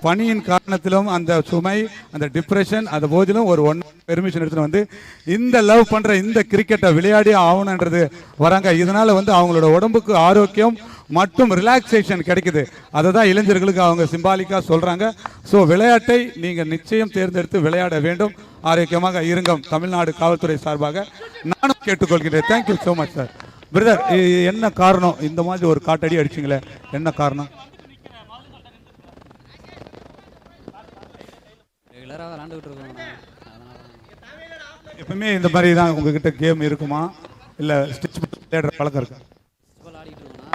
பணியின் காரணத்திலும் அந்த சுமை, அந்த டிப்ரெஷன், அந்த போதிலும் ஒரு பெர்மிஷன் எடுத்துட்டு வந்து இந்த லவ் பண்ற இந்த கிரிக்கெட்டை விளையாடி ஆகணுன்றது வராங்க. இதனால வந்து அவங்களோட உடம்புக்கு ஆரோக்கியம் மற்றும் ரிலாக்ஸேஷன் கிடைக்குது. அதை தான் இளைஞர்களுக்கு அவங்க சிம்பாலிக்காக சொல்றாங்க. ஸோ விளையாட்டை நீங்கள் நிச்சயம் தேர்ந்தெடுத்து விளையாட வேண்டும். ஆரோக்கியமாக இருங்க. தமிழ்நாடு காவல்துறை சார்பாக நானும் கேட்டுக்கொள்கிறேன். Thank you so much sir. Brother, என்ன காரணம் இந்த மாதிரி ஒரு காட்டடி அடிச்சிங்களே, என்ன காரணம்? எப்பவுமே இந்த மாதிரி தான் உங்ககிட்ட கேம் இருக்குமா, இல்லை ஸ்டிச் விளையாடுற பழக்கம் இருக்கா? ஆடிட்டு இருக்கோம்னா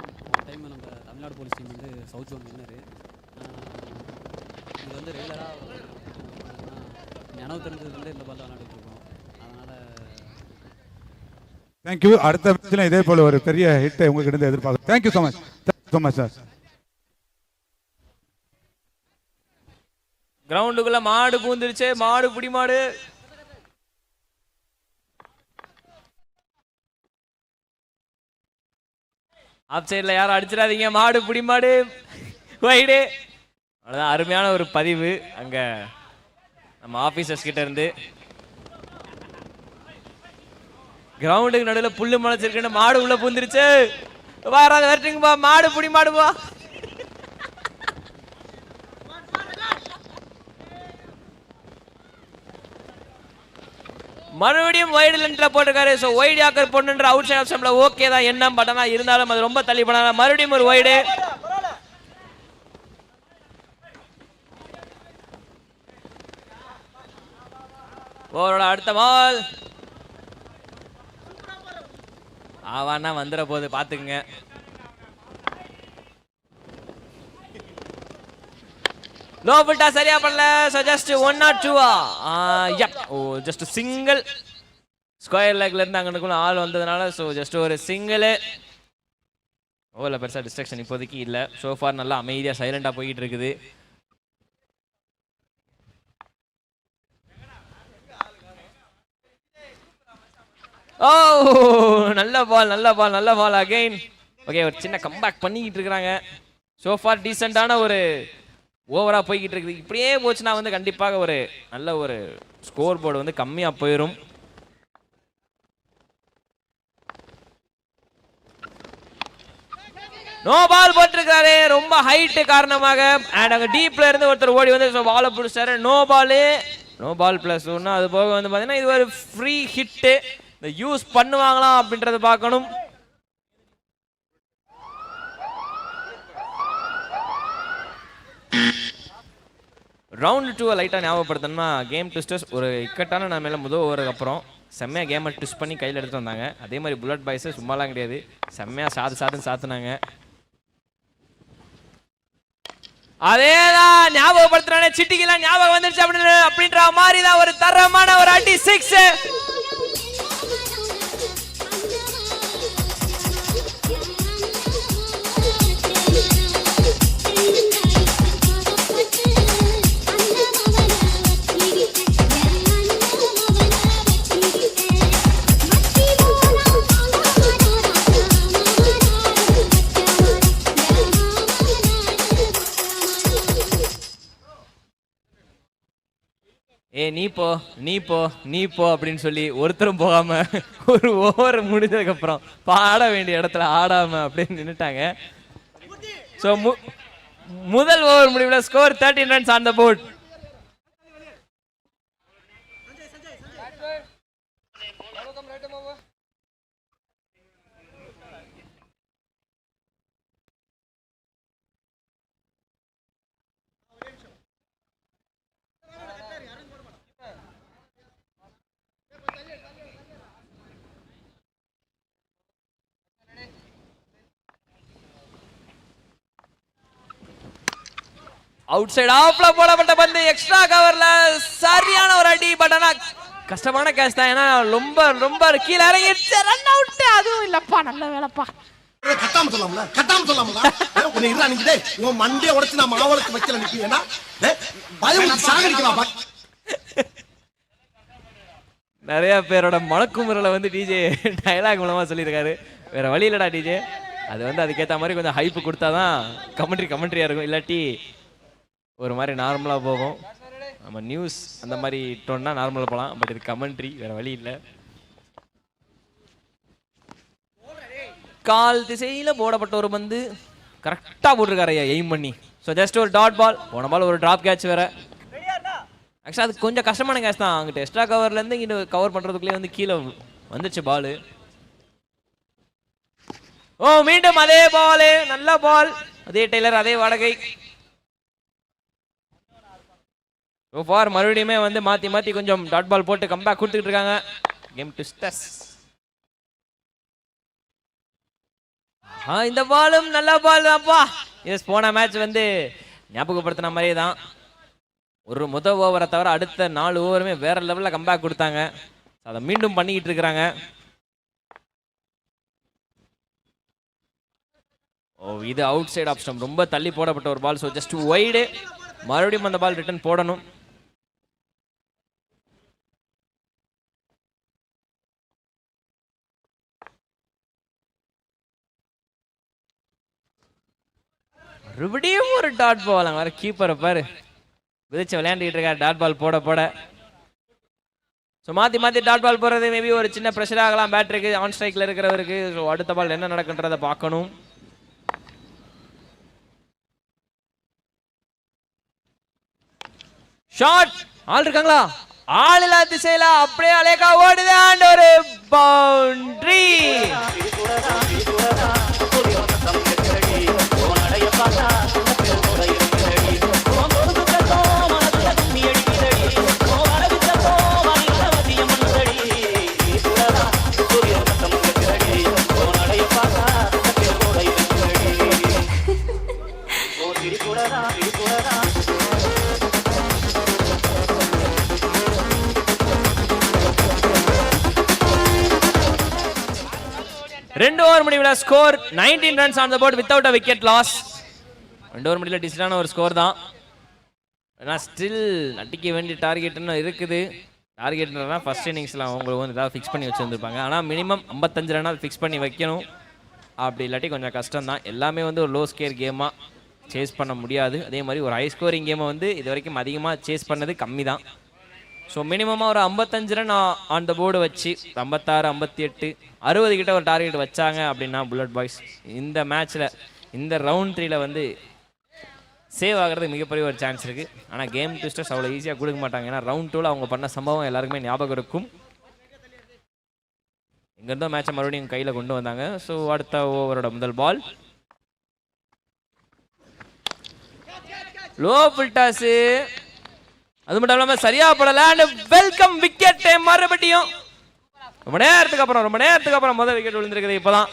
டைம் நம்ம தமிழ்நாடு போலீஸ் டீம் வந்து சவுத் ஜோன் வின்னர். இது வந்து ரெகுலராக நினைவு தெரிஞ்சதுலேருந்து இந்த பால் விளையாடிட்டு இருக்கோம். அதனால் தேங்க்யூ. அடுத்த மேட்ச்ல இதே போல ஒரு பெரிய ஹிட்டை உங்ககிட்ட எதிர்பார்க்குறேன். Thank you so much. Thank you so much sir. கிரவுண்டுக்குள்ள மாடு பூந்துருச்சு. மாடு புடி மாடு. ஆப் சைட்ல யாரும் அடிச்சிடாதீங்க. மாடு புடி மாடு வைடு. அவ்வளவுதான். அருமையான ஒரு பதிவு அங்க நம்ம ஆபீசர்ஸ் கிட்ட இருந்து. கிரவுண்டுக்கு நடுவில் புல்லு முளைச்சிருக்குன்னு மாடு உள்ள பூந்துருச்சு. வராத வரட்டுங்கப்பா. மாடு புடி மாடுப்பா. மறுபடியும் வைடு லென்த்ல போட்டிருக்காரு. ஸோ வைடு ஆக்கர் பொண்ணுன்ற அவுட் சைட் ஆஃப் ஸ்டம்ப்ல ஓகே தான், என்ன பட்டனா இருந்தாலும் அது ரொம்ப தள்ளி பண்ணாங்க. மறுபடியும் ஒரு வைடு. ஓவரோட அடுத்த பால் ஆவானா வந்துட போது பாத்துக்குங்க. லோ புல்டா சரியா பண்ணல. So just 1 or 2 yup. Oh just single square லெக்ல இருந்து அங்கனுக்குள்ள ஆள் வந்ததனால சோ ஜஸ்ட் ஒரு சிங்கிள். ஓவர்ல பெருசா டிஸ்ட்ராக்ஷன் இப்போதைக்கு இல்ல. சோ ஃபார் நல்லா அமைதியா சைலண்டா போயிட்டு இருக்குது. ஓ நல்ல பால் நல்ல பால் நல்ல பால் அகைன். ஓகே, ஒரு சின்ன கம்பேக் பண்ணிக்கிட்டு இருக்காங்க. சோ ஃபார் டீசென்ட்டான ஒரு ஓவரா போய்கிட்டு இருக்குது. இப்படியே போச்சுன்னா வந்து கண்டிப்பாக ஒரு நல்ல ஒரு ஸ்கோர் போர்டு வந்து கம்மியா போயிடும். நோ பால் போட்டிருக்காரு ரொம்ப ஹைட் காரணமாக. அண்ட் அங்க டீப்ல இருந்து ஒருத்தர் ஓடி வந்து பால பிடிச்சாரு. No ball. No ball plus ஒன்று. அது போக வந்து பாத்தீங்கன்னா இது ஒரு ஃப்ரீ ஹிட். இந்த யூஸ் பண்ணுவாங்களா அப்படின்றத பார்க்கணும். ரவுண்ட் 2 லைட்டாக ஞாபகப்படுத்தணும்னா கேம் ட்விஸ்டர்ஸ் ஒரு இக்கட்டான நிலைமையில முதல் ஓவருக்கு அப்புறம் செம்மையாக கேமை ட்விஸ்ட் பண்ணி கையில் எடுத்துட்டு வந்தாங்க. அதே மாதிரி புல்லட் பாய்ஸ் சும்மாலாம் கிடையாது, செம்மையாக சாதுன்னு சாத்துனாங்க. அதேதான் ஞாபகப்படுத்துறானே, சிட்டிக்கெல்லாம் ஞாபகம் வந்துருச்சு அப்படின்ற மாதிரி தான் ஒரு தரமான ஒரு அடி 6. ஏ நீ போ நீ போ நீ போ அப்படின்னு சொல்லி ஒருத்தரும் போகாம ஒரு ஓவர் முடிஞ்சதுக்கு அப்புறம் பாட வேண்டிய இடத்துல ஆடாம அப்படின்னு நின்னுட்டாங்க. ஸோ முதல் ஓவர் முடிவுல score 13 runs on the board. Outside ஆஃப்ல போடப்பட்ட பந்து எக்ஸ்ட்ரா கவர்ல சரியான ஒரு அடி. பட் ஆனா கஷ்டமான கேட்ச் தான். ஏன்னா ரொம்ப ரொம்ப கீழே இறங்கிடுச்சு. Run out. அதுவும் இல்லப்பா, நல்ல வேலைப்பா. கட்டாம சொல்லாமல உன்னை இருடா நீங்க டேய் உன் மண்டைய உடைச்சு நான் மாவளுக்கு வைக்கல நிப்பீங்கடா. பயம் சாகடிக்கலாம். நிறைய பேரோட மணக்குமுறலை வந்து டிஜே டயலாக் மூலமா சொல்லியிருக்காரு. வேற வழி இல்லடா டிஜே. அது வந்து அதுக்கேற்ற மாதிரி கொஞ்சம் ஹைப்பு கொடுத்தாதான் கமெண்ட்ரியா இருக்கும். இல்லாட்டி ஒரு மாதிரி நார்மலாக போகும். நம்ம நியூஸ் அந்த மாதிரி டோன்னா நார்மலாக போகலாம். பட் இது கமெண்ட்ரி, வேறு வழி இல்லை. கால் திசையில் போடப்பட்ட ஒரு பந்து கரெக்டாக போட்டிருக்காரு ஐயா எய்ம் பண்ணி. ஸோ ஜஸ்ட் ஒரு டாட் பால். போன பால் ஒரு ட்ராப் கேட்ச் வேறு. ஆக்சுவலாக அது கொஞ்சம் கஷ்டமான கேட்ச் தான். அங்கிட்ட எக்ஸ்ட்ரா கவர்லேருந்து இங்கே கவர் பண்ணுறதுக்குள்ளே வந்து கீழே வந்துச்சு பால். ஓ மீண்டும் அதே பால், நல்ல பால், அதே டெய்லர், அதே வாடகை. ஸோ ஃபார் மறுபடியுமே வந்து மாற்றி மாற்றி கொஞ்சம் டாட் பால் போட்டு கம்பேக் கொடுத்துக்கிட்டு இருக்காங்க. Game twisters. இந்த பாலும் நல்ல பால் தான்ப்பா. எஸ், போன மேட்ச் வந்து ஞாபகப்படுத்தின மாதிரியே தான். ஒரு முதல் ஓவரை தவிர அடுத்த 4 ஓவருமே வேற லெவலில் கம்பேக் கொடுத்தாங்க. அதை மீண்டும் பண்ணிக்கிட்டு இருக்கிறாங்க. ஓ, இது அவுட் சைட் ஆஃப் ஸ்டம்ப், ரொம்ப தள்ளி போடப்பட்ட ஒரு பால். So just wide. மறுபடியும் அந்த பால் ரிட்டர்ன் போடணும். மறுபடியும் ஒரு டாட் பால். அங்கே வேற கீப்பரை பாரு விதிச்சு விளையாண்டுக்கிட்டு இருக்காரு டாட் பால் போட போட. ஸோ மாற்றி மாற்றி டாட் பால் போடுறது மேபி ஒரு சின்ன ப்ரெஷர் ஆகலாம் பேட்டருக்கு, ஆன் ஸ்ட்ரைக்கில் இருக்கிறவருக்கு. ஸோ அடுத்த பால் என்ன நடக்குன்றதை பார்க்கணும். ஷாட். ஆள் இருக்காங்களா? ஆள் இல்லா திசையில அப்படியே அலேகா ஓடுது. அண்ட் ஒரு பவுண்டரி. ரெண்டு ஓவர் முடிவில் score 19 runs on the board without a wicket loss. 2 over முடிவில் டிசிஷனான ஒரு ஸ்கோர் தான். ஏன்னா ஸ்டில் அடிக்க வேண்டிய டார்கெட்னு இருக்குது. டார்கெட்னா ஃபர்ஸ்ட் இன்னிங்ஸில் அவங்களுக்கு வந்து ஏதாவது ஃபிக்ஸ் பண்ணி வச்சுருந்துருப்பாங்க. ஆனால் மினிமம் 55 ரன்னாக ஃபிக்ஸ் பண்ணி வைக்கணும். அப்படி இல்லாட்டி கொஞ்சம் கஷ்டம் தான். எல்லாமே வந்து ஒரு லோ ஸ்கேர் கேமாக சேஸ் பண்ண முடியாது. அதே மாதிரி ஒரு ஹை ஸ்கோரிங் கேமை வந்து இது வரைக்கும் அதிகமாக சேஸ் பண்ணது கம்மி தான். ஸோ மினிமமாக ஒரு 55 ரன் ஆன் த போர்டு வச்சு 56, 58, 60 கிட்ட ஒரு டார்கெட் வச்சாங்க அப்படின்னா புல்லட் பாய்ஸ் இந்த மேட்ச்சில் இந்த ரவுண்ட் 3ல வந்து சேவ் ஆகிறது மிகப்பெரிய ஒரு சான்ஸ் இருக்குது. ஆனால் கேம் ட்விஸ்டர்ஸ் அவ்வளோ ஈஸியாக கொடுக்க மாட்டாங்க. ஏன்னா ரவுண்ட் 2ல் அவங்க பண்ண சம்பவம் எல்லாருக்குமே ஞாபகம் இருக்கும். இங்கேருந்தோ மேட்சை மறுபடியும் கையில் கொண்டு வந்தாங்க. ஸோ அடுத்த ஓவரோட முதல் பால் லோ ஃபுல் டாஸ். அது மட்டும் இல்லாமல் சரியா படல. Welcome wicket. மறுபடியும் ரொம்ப நேரத்துக்கு அப்புறம் முதல் விக்கெட் விழுந்திருக்குது இப்போதான்.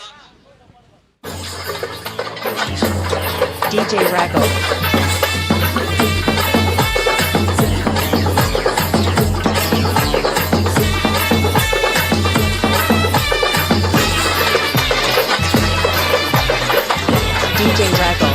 DJ Rago. DJ Rago.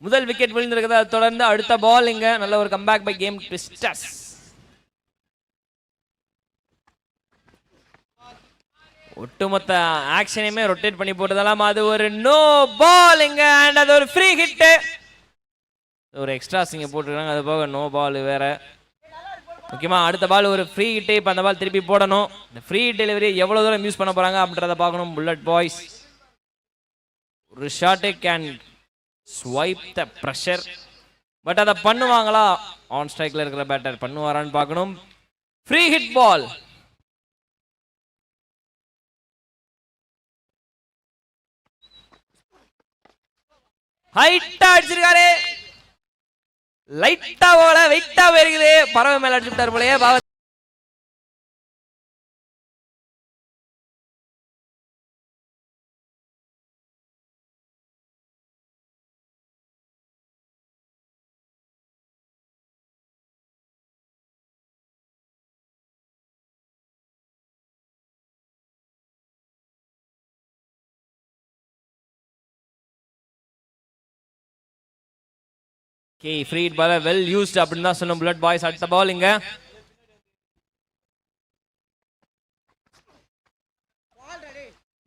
முதல் விக்கெட் விழுந்திருக்குது. அதை தொடர்ந்து அடுத்த பால் இங்க நல்ல ஒரு கம்பேக் பை கேம் ட்விஸ்டர்ஸ். ஒட்டுமொத்த ஆக்ஷனையுமே ரொட்டேட் பண்ணி போட்டதெல்லாம் அது ஒரு நோ பால் இங்க. அண்ட் அது ஒரு ஃப்ரீ ஹிட். ஒரு எக்ஸ்ட்ராஸ் இங்க போட்டுருக்காங்க. அது போக நோ பால் வேற. முக்கியமாக அடுத்த பால் ஒரு ஃப்ரீ ஹிட். இப்போ அந்த பால் திருப்பி போடணும். இந்த ஃப்ரீ ஹிட் டெலிவரி எவ்வளோ தூரம் யூஸ் பண்ண போறாங்க அப்படின்றத பார்க்கணும் புல்லட் பாய்ஸ். ஒரு ஷாட்டே can swipe the pressure. But அதை பண்ணுவாங்களா? ஆன் ஸ்ட்ரைக்ல இருக்கிற பேட்டர் பண்ணுவாரான்னு பார்க்கணும். Free hit ball. ஹைட்டா அடிச்சிருக்காரு. லைட்டா போல வெயிட்டா போயிருக்குது. பறவை மேல அடிச்சுட்டார் போலயே. கே ஃப்ரீ பால் வெல் யூஸ்ட் அப்படின்னு தான் சொன்னோம் புல்லட் பாய்ஸ். அடுத்த பால் இங்க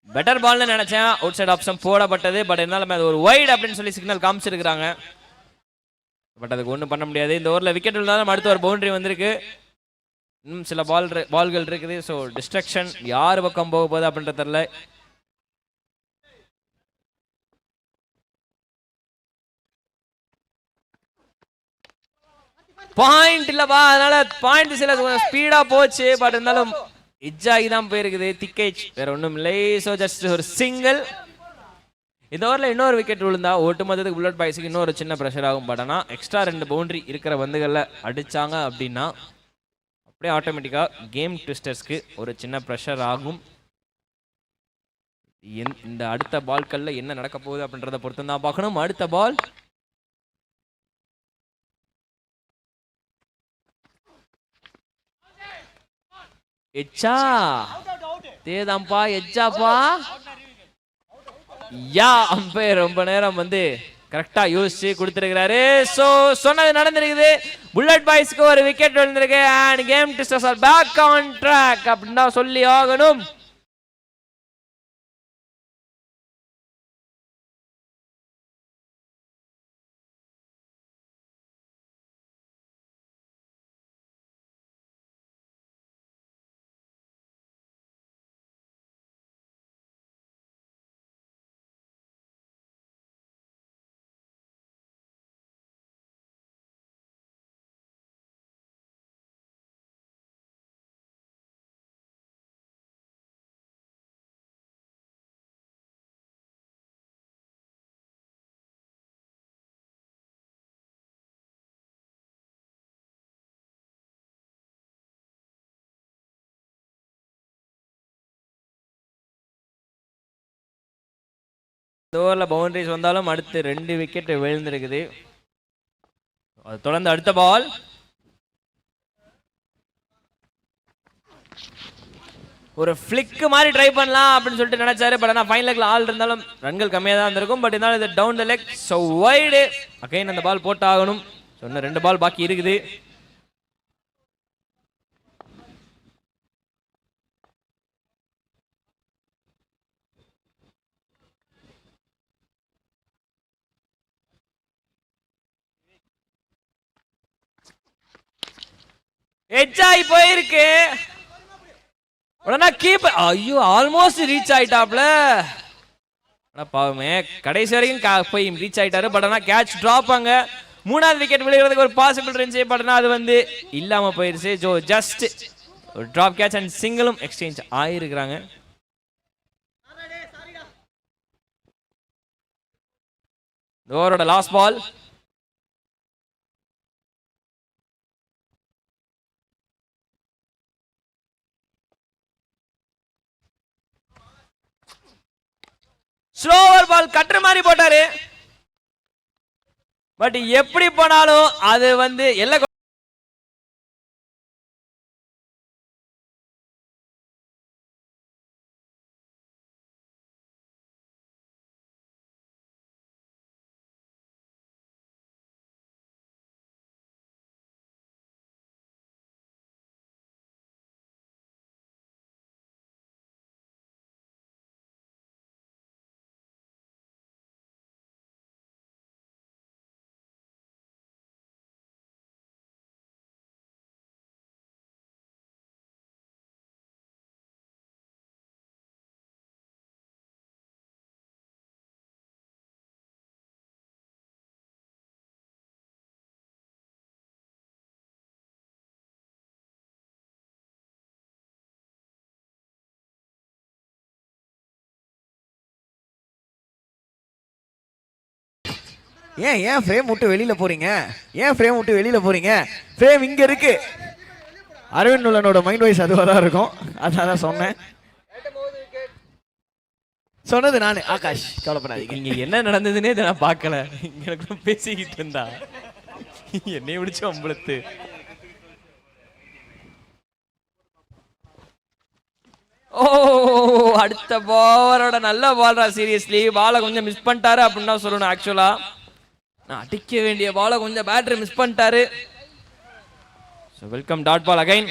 பெட்டர் பால்னு நினைச்சேன், அவுட் சைட் ஆப்ஷன் போடப்பட்டது. பட் இருந்தாலும் அது ஒரு வைட் அப்படின்னு சொல்லி சிக்னல் காமிச்சிருக்கிறாங்க. பட் அதுக்கு ஒன்றும் பண்ண முடியாது. இந்த ஓவரில் விக்கெட் இருந்தாலும் அடுத்த ஒரு பவுண்டரி வந்திருக்கு. இன்னும் சில பால்கள் இருக்குது. ஸோ டிஸ்ட்ரக்ஷன் யார் பக்கம் போக போகுது அப்படின்றது தெரியல. பாயிண்ட் இல்லப்பா, அதனால பாயிண்ட் சில ஸ்பீடா போச்சு. பட் இருந்தாலும் எட்ஜ் ஆகி தான் போயிருக்குது. திக்கேஜ் வேற ஒன்றும் இல்லை. ஸோ ஜஸ்ட் ஒரு சிங்கிள். இந்த ஓவரில் இன்னொரு விக்கெட் விழுந்தா ஒட்டுமொத்தத்துக்கு புல்லட் பாய்ஸுக்கு இன்னொரு சின்ன ப்ரெஷர் ஆகும். பட் ஆனால் எக்ஸ்ட்ரா 2 பவுண்டரி இருக்கிற பந்துகளில் அடிச்சாங்க அப்படின்னா அப்படியே ஆட்டோமேட்டிக்காக கேம் ட்விஸ்டர்ஸ்க்கு ஒரு சின்ன ப்ரெஷர் ஆகும். இந்த அடுத்த பால்களில் என்ன நடக்க போகுது அப்படின்றத பொறுத்து தான் பார்க்கணும். அடுத்த பால் எச்சா தேதாம்பா எச்சாப்பா. யா அம்பையர் ரொம்ப நேரம் வந்து கரெக்டா யோசிச்சு கொடுத்திருக்கிறாரு. சோ சொன்னது நடந்திருக்குது. புல்லட் பாய்ஸ்க்கு ஒரு விக்கெட் விழுந்திருக்கு. And game twisters are back on track அப்படின்னா சொல்லி ஆகணும். ஓவரில் பவுண்டரிஸ் வந்தாலும் அடுத்து 2 விக்கெட் விழுந்திருக்குது. அது தொடர்ந்து அடுத்த பால் ஒரு ஃபிளிக் மாதிரி ட்ரை பண்ணலாம் அப்படின்னு சொல்லிட்டு நினைச்சாரு. பட் ஆனால் ஃபைன் லெக்ல ஆள் இருந்தாலும் ரன்கள் கம்மியாக தான் இருந்திருக்கும். பட் இருந்தாலும் இது down the leg. So wide again அந்த பால் போட்டாகணும். சொன்ன 2 பால் பாக்கி இருக்குது. எட்ஜாய் போயிருக்கு. உடனே கீப்பர் ஐயோ ஆல்மோஸ்ட் ரீச் ஆயிட்டாப்ல. பாவமே கடைசி வரைக்கும் போய் ரீச் ஆயிட்டாரு. பட் ஆனால் கேட்ச் டிராப். அங்க 3வது விக்கெட் விழுகிறதுக்கு ஒரு பாசிபிள் இருந்துச்சு. பட் ஆனால் அது வந்து இல்லாம போயிருச்சு. ஜோ ஜஸ்ட் ஒரு டிராப் கேட்ச் அண்ட் சிங்கிளும் எக்ஸ்சேஞ்ச் ஆயிருக்கிறாங்க. ஓவரோட லாஸ்ட் பால் ஸ்லோவர் பால் கட்டுற மாதிரி போட்டாரு. பட் எப்படி போனாலும் அது வந்து எல்லை ஏன் ஃப்ரேம் விட்டு வெளியில போறீங்க? ஃப்ரேம் இங்க இருக்கு. அரவிந்த் நுலனோட மைண்ட் வாய்ஸ் அதுவாக தான் இருக்கும். அதான் சொன்னேன். சொன்னது நானு. ஆகாஷ் கவலைப்படாதீங்க. இங்க என்ன நடந்ததுன்னே நான் பார்க்கல. இங்க பேசிக்கிட்டு இருந்தா என்னை விடிச்சு அம்பளத்து. ஓ அடுத்த பாலரோட நல்ல பால்ரா. சீரியஸ்லி பாலை கொஞ்சம் மிஸ் பண்ணிட்டாரு அப்படின்னு தான் சொல்லணும். ஆக்சுவலா நான் அடிக்க வேண்டிய பாலை கொஞ்சம் பேட்டரி மிஸ் பண்ணிட்டாரு. So welcome dot ball again.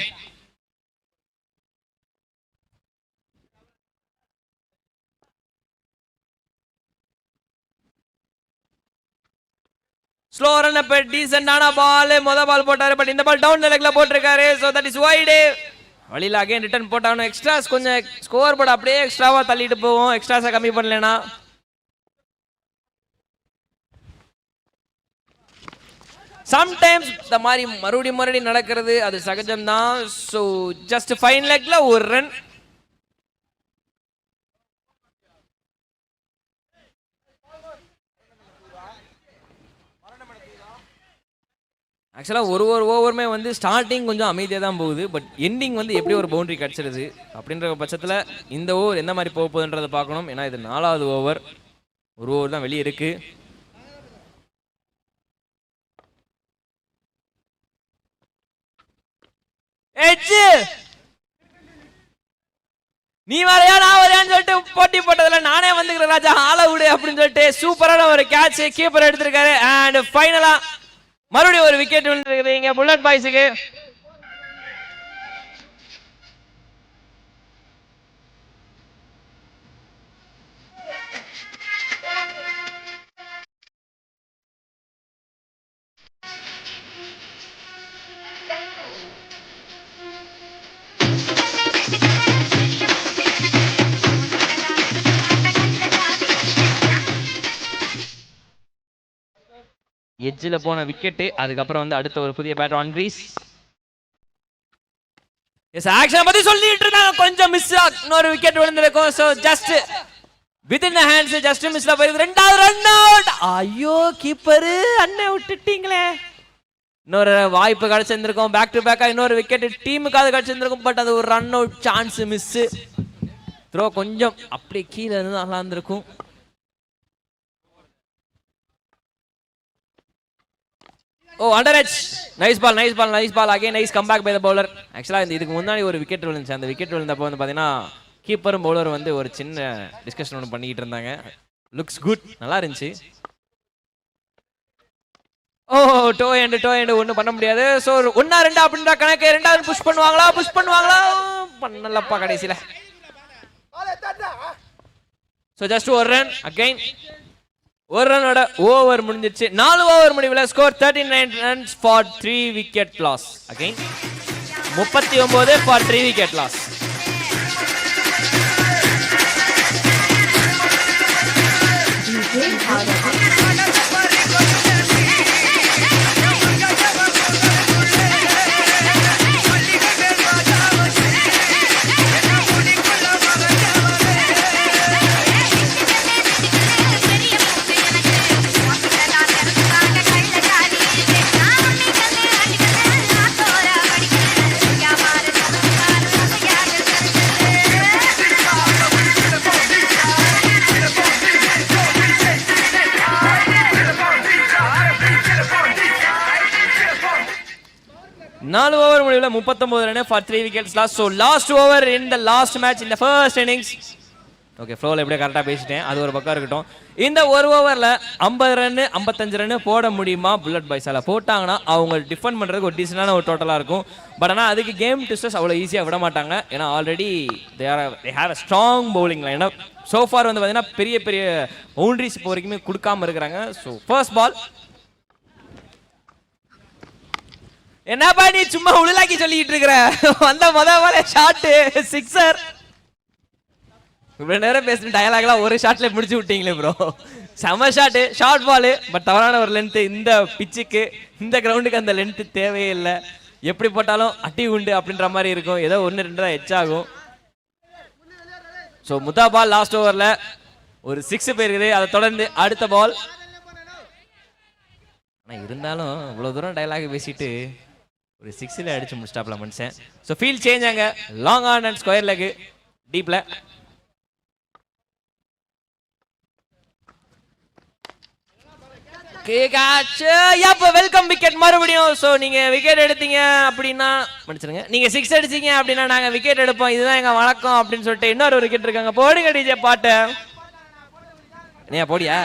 Slow run அப்ப டீசென்டான பால். மொதல் பால் போட்டாரு, பட் இந்த பால் டவுன் லெக்ல போட்டிருக்காரு. So that is wide. வழியில் அகைன் ரிட்டர்ன் போட்டாலும் எக்ஸ்ட்ராஸ் கொஞ்சம் ஸ்கோர் போர்டு அப்படியே எக்ஸ்ட்ராவா தள்ளிட்டு போவோம், எக்ஸ்ட்ராஸை கம்மி பண்ணலனா. சம்டைம்ஸ் இந்த மாதிரி மறுபடியும் நடக்கிறது அது சகஜம்தான். ஸோ ஜஸ்ட் ஃபைன் லெக்ல ஒரு ரன். ஆக்சுவலாக ஒரு ஓவருமே வந்து ஸ்டார்டிங் கொஞ்சம் அமைதியாக தான் போகுது, பட் எண்டிங் வந்து எப்படி ஒரு பவுண்டரி கிடச்சிருது அப்படின்ற பட்சத்தில் இந்த ஓவர் எந்த மாதிரி போக போகுதுன்றதை பார்க்கணும். ஏன்னா இது 4வது ஓவர், ஒரு ஓவர் தான் வெளியே இருக்கு. நீ வரையா நான் வரையான்னு சொல்லிட்டு போட்டி போட்டதுல நானே வந்துக்கிறேன் ராஜா, ஆள விடு அப்படின்னு சொல்லிட்டு சூப்பரான ஒரு கேட்ச் கீப்பர் எடுத்திருக்காரு. அண்ட் ஃபைனலா மறுபடியும் ஒரு விக்கெட் விழுந்திருக்குது இங்க புல்லட் பாய்ஸுக்கு. எட்ஜில் போன விக்கெட்டு, அதுக்கப்புறம் வந்து அடுத்த ஒரு புதிய பேட்டர் ஆன் கிரீஸ். எஸ் ஆக்ஷன் பத்தி சொல்லிட்டு இருந்தாங்க, கொஞ்சம் மிஸ், இன்னொரு விக்கெட் விழுந்திருக்கும். So just within the hands, just மிஸ்ல போயிருக்கு. 2வது ரன் அவுட். ஐயோ கீப்பர் அண்ணே விட்டுட்டீங்களே. இன்னொரு வாய்ப்பு கிடைச்சிருந்திருக்கும், பேக் டு பேக்கா இன்னொரு விக்கெட் டீமுக்காக கிடைச்சிருந்திருக்கும், பட் அது ஒரு run out chance miss. Throw கொஞ்சம் அப்படியே கீழே இருந்து நல்லா இருந்திருக்கும். Oh under edge, nice ball again, nice comeback by the bowler. ஆக்சுவலாக இதுக்கு முன்னாடி ஒரு விக்கெட் விழுந்துச்சு, அந்த விக்கெட் விழுந்தப்போ வந்து பார்த்தீங்கன்னா கீப்பரும் பவுலரும் வந்து ஒரு சின்ன டிஸ்கஷன் ஒன்று பண்ணிக்கிட்டு இருந்தாங்க. லுக்ஸ் குட், நல்லா இருந்துச்சு. ஓ டோ எண்டு ஒன்றும் பண்ண முடியாது. ஸோ 1-2 அப்படின்ற கணக்கு. 2வது புஷ் பண்ணுவாங்களா பண்ணலப்பா கடைசியில். ஸோ ஜஸ்ட் ஒரு ரன் அகைன், ஒரு ரனோட ஓவர் முடிஞ்சிருச்சு. 4 ஓவர் முடிவில் score 39 runs for 3 wicket loss. Again 39 for 3 wicket loss. நாலு ஓவர் முடிவில் 39 run for 3 wickets loss. So last over in the last match in the first innings. Okay ஃப்ளோவில் எப்படியே கரெக்டாக பேசிட்டேன், அது ஒரு பக்கம் இருக்கட்டும். இந்த ஒரு ஓவரில் 50 ரன் 55 ரன் போட முடியுமா புல்லட் பாய்ஸால்? போட்டாங்கன்னா அவங்க டிஃபெண்ட் பண்ணுறதுக்கு ஒரு டீசெண்டான ஒரு டோட்டலாக இருக்கும். பட் ஆனால் அதுக்கு கேம் டிஸ்டர்ஸ் அவ்வளோ ஈஸியாக விட மாட்டாங்க. ஏன்னா already they have a strong bowling line. So for வந்து பார்த்தீங்கன்னா பெரிய பெரிய பவுண்டரிஸ் இப்போ வரைக்குமே கொடுக்காம இருக்கிறாங்க. ஸோ ஃபர்ஸ்ட் பால், என்னப்பா நீ சும்மா உளுலாக்கி சொல்லிட்டு இருக்கிற? வந்த முதல் ஷாட்டு சிக்ஸர். இவ்வளவு நேரம் பேசுற டயலாக்லாம் ஒரு ஷாட்ல முடிச்சு விட்டீங்களே ப்ரோ. செம ஷாட்டு, ஷார்ட் பால், பட் தவறான ஒரு லென்த். இந்த பிச்சுக்கு இந்த கிரவுண்டுக்கு அந்த லென்த் தேவையே இல்லை. எப்படி போட்டாலும் அட்டி உண்டு அப்படின்ற மாதிரி இருக்கும். ஏதோ 1-2 தான் எச்சாகும். ஸோ முதல் பால் லாஸ்ட் ஓவரில் ஒரு 6 போயிருக்குது. அதை தொடர்ந்து அடுத்த பால். ஆனால் இருந்தாலும் இவ்வளோ தூரம் டயலாக் பேசிட்டு ஒரு 6ல் அடிச்சு முடிச்சிட்டாப்ல மனுஷன். ஸோ ஃபீல் சேஞ்ச் ஆங்க, long on and square leg டீப்ல. வெல்கம் விக்கெட் மறுபடியும். ஸோ நீங்க விக்கெட் எடுத்தீங்க அப்படின்னா மன்னிச்சிருங்க, நீங்க 6 அடிச்சீங்க அப்படின்னா நாங்க விக்கெட் எடுப்போம், இதுதான் எங்க வழக்கம் அப்படின்னு சொல்லிட்டு இன்னொரு விக்கெட் இருக்காங்க. போடுங்க டிஜே பாட்டு. நீயா போடியா?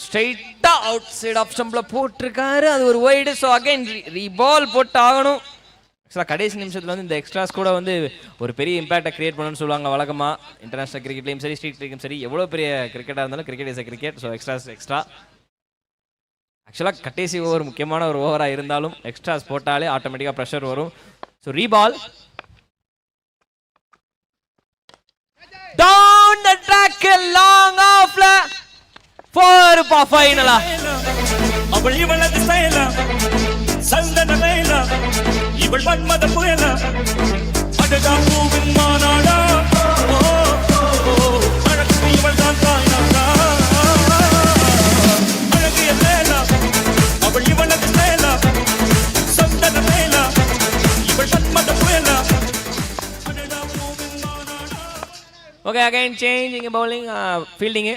ஸ்ட்ரைட்டா அவுட் சைடு ஆஃப் ஸ்டம்ப்ல போட்டிருக்காரு. அது ஒரு வைடு. ஸோ அகைன் ரீபால் போட்டு ஆகணும். ஆக்சுவலாக கடைசி நிமிஷத்தில் வந்து இந்த எக்ஸ்ட்ராஸ் கூட வந்து ஒரு பெரிய இம்பாக்டை கிரியேட் பண்ணணும்னு சொல்லுவாங்க வழக்கமாக. இன்டர்நேஷனல் கிரிக்கெட்லையும் சரி, ஸ்ட்ரீட் கிரிக்கெட்லையும் சரி, எவ்வளோ பெரிய கிரிக்கெட்டாக இருந்தாலும் cricket is a cricket. So extra ஆக்சுவலாக கடைசி ஓவர் முக்கியமான ஒரு ஓவராக இருந்தாலும் எக்ஸ்ட்ராஸ் போட்டாலே ஆட்டோமேட்டிக்காக ப்ரெஷர் வரும். ஸோ ரீபால் டவுன் த ட்ராக், லாங் ஆஃப்ல 4 பா ஃபைனலா. அவள் இவளது செயலா சந்தன வேலா இவள் மன்மத புயலா அடடா பூவின் மாநாடா அழகு இவள் தான் தாயாடா அழகிய வேலா அவள் இவளது செயலா சந்தன வேலா இவள் மன்மத புயலா அடடா பூவின் மாநாடா. ஓகே, அகைன் சேஞ்ச் இங்கே பவுலிங் ஃபீல்டிங்கு.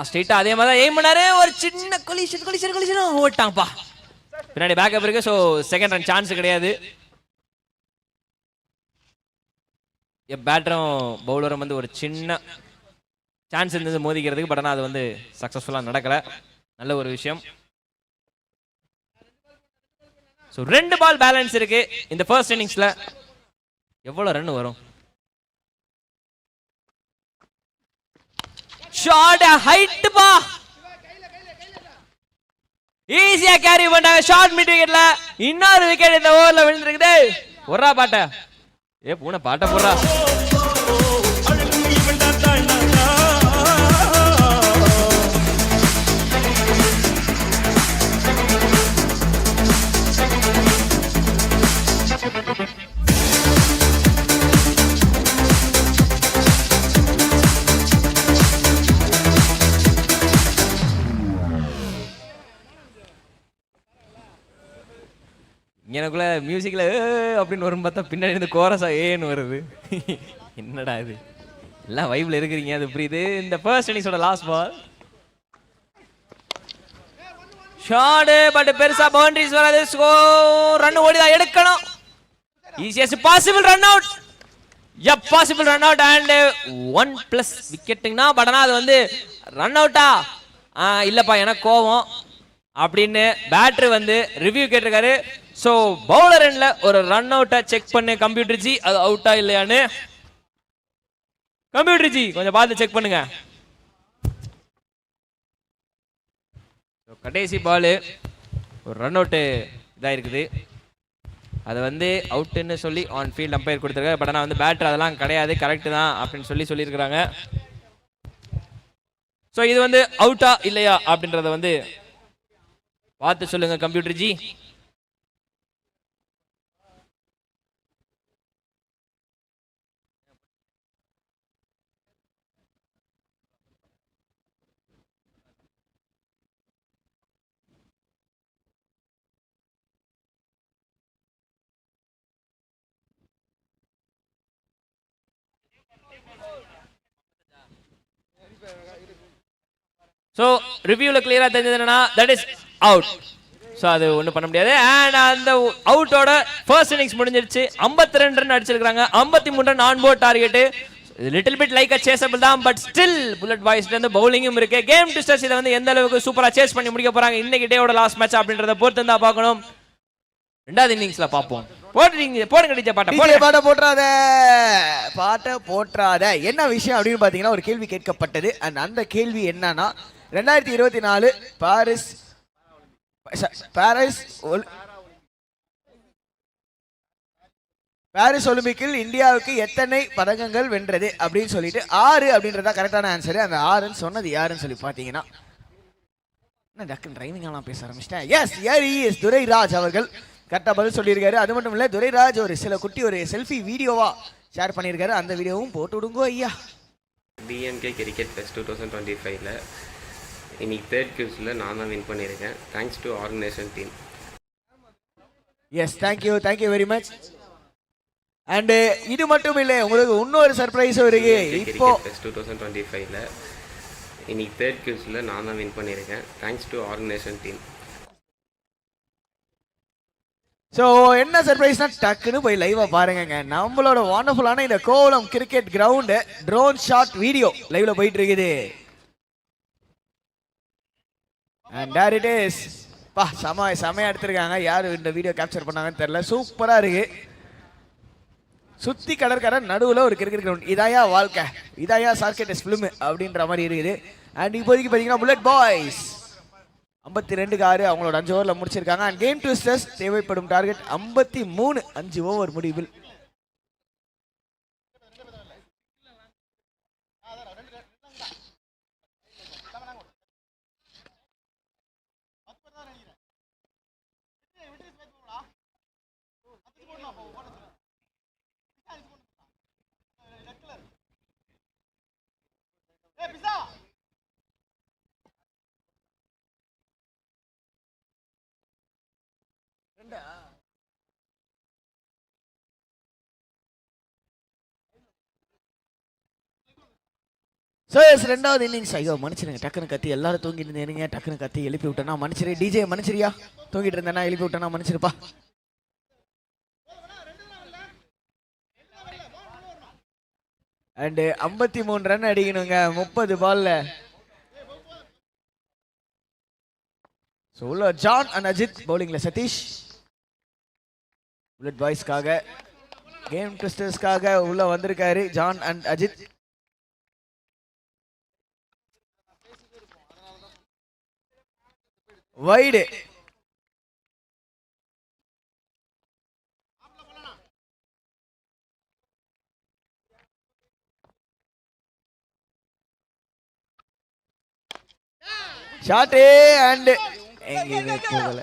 ஸ்ட்ரெயிட்டா அதே மாதிரி தான் எய்ம் பண்ணாரு. ஒரு சின்ன கொலிஷன் ஓட்டாங்கப்பா. பின்னாடி பேக்கப் இருக்கு. ஸோ செகண்ட் ரன் சான்ஸ் கிடையாது. பேட்டரும் பவுலரும் வந்து ஒரு சின்ன சான்ஸ் இருந்தது மோதிக்கிறதுக்கு. பட் ஆனால் அது வந்து சக்ஸஸ்ஃபுல்லாக நடக்கலை. நல்ல ஒரு விஷயம். ஸோ 2 பால் பேலன்ஸ் இருக்கு இந்த ஃபர்ஸ்ட் இன்னிங்ஸில். எவ்வளோ ரன் வரும்? ஷார்ட் ஹைட் பா, ஈஸியா கேரி பண்ணாங்க. ஷார்ட் மிட் விக்கெட்ல இன்னொரு விக்கெட் இந்த ஓவர்ல விழுந்திருக்குது. ஒரா பாட்ட பூனை பாட்ட போடுறா. எனக்குள்ள மியூசிக்ல அப்படின்னு வரும் பார்த்தா பின்னாடி இருந்து கோரஸா ஏன்னு வருது. என்னடா இது, எல்லாம் வைப்ல இருக்கிறீங்க, அது புரியுது. இந்த ஃபர்ஸ்ட் இன்னிங்ஸோட லாஸ்ட் பால் ஷாட், பட் பெருசா பவுண்டரிஸ் வராது. ரன் ஓடிதான் எடுக்கணும். Easiest possible run out. Possible run out and 1+ விக்கெட்டுங்கண்ணா. பட் ஆனால் அது வந்து ரன் அவுட்டா இல்லப்பா எனக்கு கோவம் அப்படின்னு பேட்டர் வந்து ரிவ்யூ கேட்டிருக்காரு. ஸோ பவுலர் எண்ட்ல ஒரு ரன் அவுட்டை செக் பண்ணு கம்ப்யூட்டர் ஜி, அது அவுட்டா இல்லையான்னு. கம்ப்யூட்டர் ஜி கொஞ்சம் பார்த்து செக் பண்ணுங்க. கடைசி பால் ஒரு ரன் அவுட்டு இதாக இருக்குது. அதை வந்து அவுட்டுன்னு சொல்லி ஆன் ஃபீல்ட் அம்பையர் கொடுத்துருக்காரு. பட் ஆனால் வந்து பேட்டர் அதெல்லாம் கிடையாது, கரெக்டு தான் அப்படின்னு சொல்லியிருக்கிறாங்க. ஸோ இது வந்து அவுட்டா இல்லையா அப்படின்றத வந்து பார்த்து சொல்லுங்க கம்ப்யூட்டர் ஜி. ஸோ ரிவ்யூவில் கிளியராக தெரிஞ்சது என்னன்னா தட் இஸ் அவுட். ஸோ அது ஒன்றும் பண்ண முடியாது. அண்ட் அந்த அவுட்டோட ஃபர்ஸ்ட் இன்னிங்ஸ் முடிஞ்சிருச்சு. 52 ரன் அடிச்சிருக்காங்க. 53 run on board target. Little bit like a chasable தான், பட் ஸ்டில் புல்லட் பாய்ஸ்ல இருந்து பவுலிங்கும் இருக்கு. கேம் ட்விஸ்டர்ஸ் இதை வந்து எந்த அளவுக்கு சூப்பரா சேஸ் பண்ணி முடிக்க போறாங்க இன்னைக்கு டேயோட லாஸ்ட் மேட்ச் அப்படின்றத பொறுத்து தான் பார்க்கணும். ரெண்டாவது இன்னிங்ஸ்ல பார்ப்போம். போடுங்க பாட்டை போற்றாத. என்ன விஷயம் அப்படின்னு பாத்தீங்கன்னா ஒரு கேள்வி கேட்கப்பட்டது. அந்த கேள்வி என்னன்னா 2024 பாரிஸ் ஒலிம்பிக்கில் இந்தியாவுக்கு எத்தனை பதக்கங்கள் வென்றது அப்படின்னு சொல்லிட்டு 6 அப்படின்றதா கரெக்டான ஆன்சரு. அந்த 6 சொன்னது யாருன்னு சொல்லி பாத்தீங்கன்னா டக்குன்னு ட்ரைவிங்லாம் பேச ஆரம்பிச்சிட்டேன். எஸ், எஸ் துரைராஜ் அவர்கள் கரெக்டாக பதில் சொல்லியிருக்காரு. அது மட்டும் இல்லை, துரைராஜ் ஒரு செல்ஃபி வீடியோவா ஷேர் பண்ணியிருக்காரு. அந்த வீடியோவும் போட்டு விடுங்க ஐயா. டிஎம்கே கிரிக்கெட் ஃபெஸ்ட் 2025ல இன்னைக்கு 3rd கியூஸில் நான் தான் வின் பண்ணியிருக்கேன். Thanks to organisation team. Yes, thank you very much. And இது மட்டும் இல்லை, உங்களுக்கு இன்னொரு சர்ப்ரைஸும் இருக்கு. இப்போ 2025ல இன்னைக்கு 3rd கியூஸில் நான் தான் வின் பண்ணியிருக்கேன். Thanks to organisation team. So என்ன சர்ப்ரைஸ்னா டக்குன்னு போய் லைவாக பாருங்க. நம்மளோட வண்டர்ஃபுல்லான இந்த Kovalam cricket ground drone shot video லைவ்ல போயிட்டு இருக்குது. And there it is. பா செமையா எடுத்திருக்காங்க. யார் இந்த வீடியோ கேப்சர் பண்ணாங்கன்னு தெரியல. சூப்பரா இருக்கு. சுத்தி கடற்கரை நடுவில் ஒரு கிரிக்கெட் கிரவுண்ட். இதாயா வாழ்க்கை, இதாயா சார்கெட்டஸ் ஃபிலிம் அப்படின்ற மாதிரி இருக்குது. அண்ட் இப்போதைக்கு பார்த்தீங்கன்னா புல்லட் பாய்ஸ் 52க்கு 6 அவங்களோட 5 ஓவரில் முடிச்சிருக்காங்க. அண்ட் கேம் ட்விஸ்டர்ஸ் தேவைப்படும் டார்கெட் 53 5 ஓவர் முடிவில். ரெண்டாவது இன்னிங்ஸ். ஐயோ மன்னிச்சிருங்க, டக்குன்னு கத்தி எல்லாரும் தூங்கிட்டு இருந்தீங்க, டக்குன்னு கத்தி எழுப்பி விட்டேன்னா மன்னிச்சிரு. டிஜே மன்னிச்சிரியா, தூங்கிட்டு இருந்தேன்னா எழுப்பி விட்டேன்னா மன்னிச்சிருப்பா. அண்ட் 53 ரன் அடிக்கணுங்க 30 பால்ல. உள்ள ஜான் அண்ட் அஜித், பவுலிங்ல சதீஷ். புல்லட் பாய்ஸ்க்காக கேம் ட்விஸ்டர்ஸ்க்காக உள்ள வந்திருக்காரு John and Ajith. Wide shot and எங்கேயுமே போகல.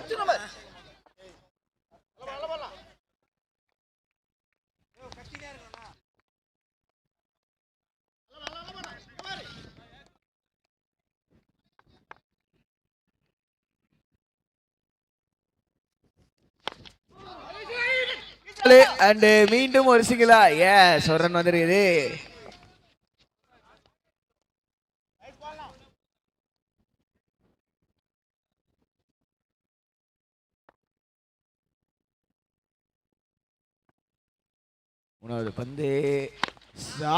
அண்ட் மீண்டும் ஒரு சிங்கிளா. எஸ், ஒரு ரன் வந்துருக்குது. மூணாவது பந்து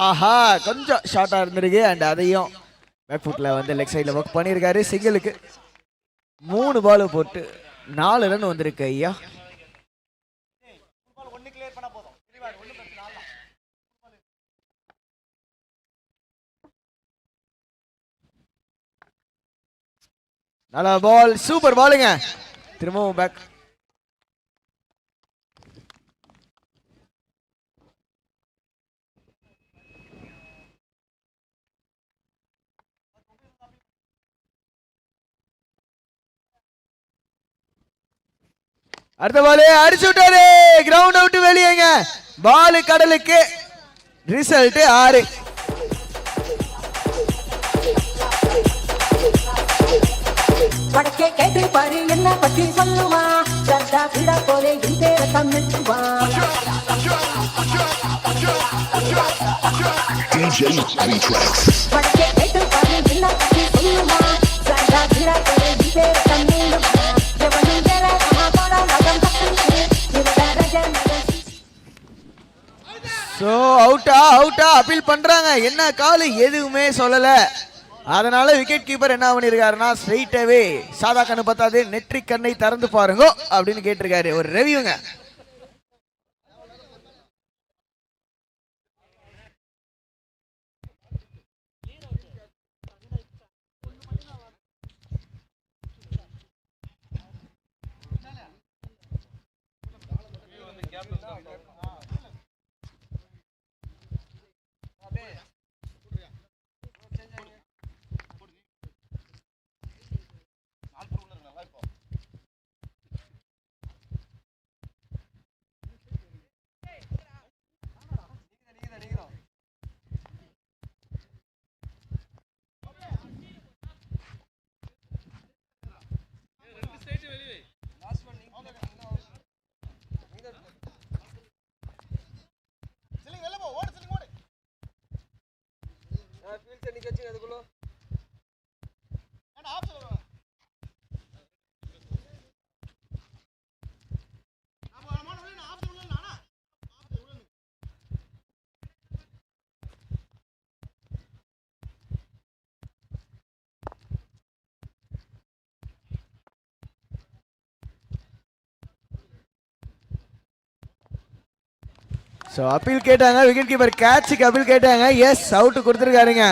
ஆஹா கொஞ்சம் ஷார்ட்டா இருந்திருக்கு. அண்ட் அதையும் பேக் ஃபுட்ல வந்து லெக் சைட்ல ஒர்க் பண்ணியிருக்காரு. சிங்கிளுக்கு 3 பால் போட்டு 4 ரன் வந்திருக்கு ஐயா. நல்ல பால், சூப்பர் பாலுங்க. திரும்பவும் பேக். அடுத்த பால் அடிச்சு விட்டாரு, கிரவுண்ட் அவுட் வெளியேங்க. பால் கடலுக்கு. ரிசல்ட் 6. வடக்கே கேட்டு பாரு என்ன பத்தி சொல்லுமா, சந்தா பிடா போலே இந்த தமிழ்வா. வடக்கே கேட்டு பாரு என்ன பத்தி சொல்லுமா, சந்தா பிடா போலே இந்த தமிழ்வா. எவனும் வேற மகாபோடா நகம் பக்கத்து இவட ரஜன். சோ அவுட்டா அப்பீல் பண்றாங்க. என்ன கால் எதுவுமே சொல்லல. அதனால விக்கெட் கீப்பர் என்ன பண்ணிருக்காருன்னா ஸ்ட்ரைட்டாவே சாதா கண்ணு பத்தாது நெற்றி கண்ணை திறந்து பாருங்க அப்படின்னு கேட்டிருக்காரு. ஒரு ரெவியூங்க. ஸோ அப்பீல் கேட்டாங்க, விக்கெட் கீப்பர் கேட்சுக்கு அப்பீல் கேட்டாங்க. எஸ், அவுட் கொடுத்துருக்காருங்க.